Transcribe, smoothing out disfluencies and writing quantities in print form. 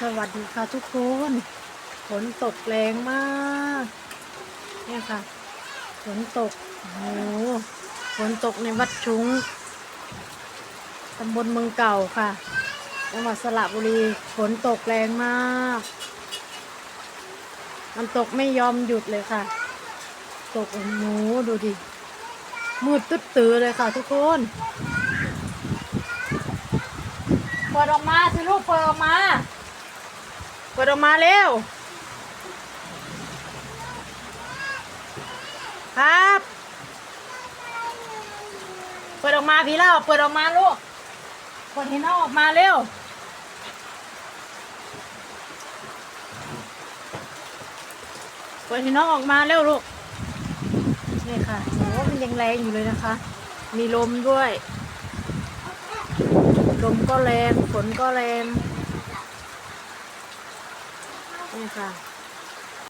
สวัสดีค่ะทุกคนฝนตกแรงมากเนี่ยค่ะฝนตกโอ้โหฝนตกในวัดชุ้งตำบลเมืองเก่าค่ะจังหวัดสระบุรีฝนตกแรงมากมันตกไม่ยอมหยุดเลยค่ะตกโอ้โหดูดิมืดตึ๊ดตื้อเลยค่ะทุกคนเปิดออกมาสิลูกเปิดออกมาเปิดออกมาเร็วครับเปิดออกมาพี่เล่าเปิดออกมาลูกเปิดให้น้องออกมาเร็วเปิดให้น้องออกมาเร็วลูกนี่ค่ะโอ้มันยังแรงอยู่เลยนะคะมีลมด้วยลมก็แรงฝนก็แรงนี่ค่ะ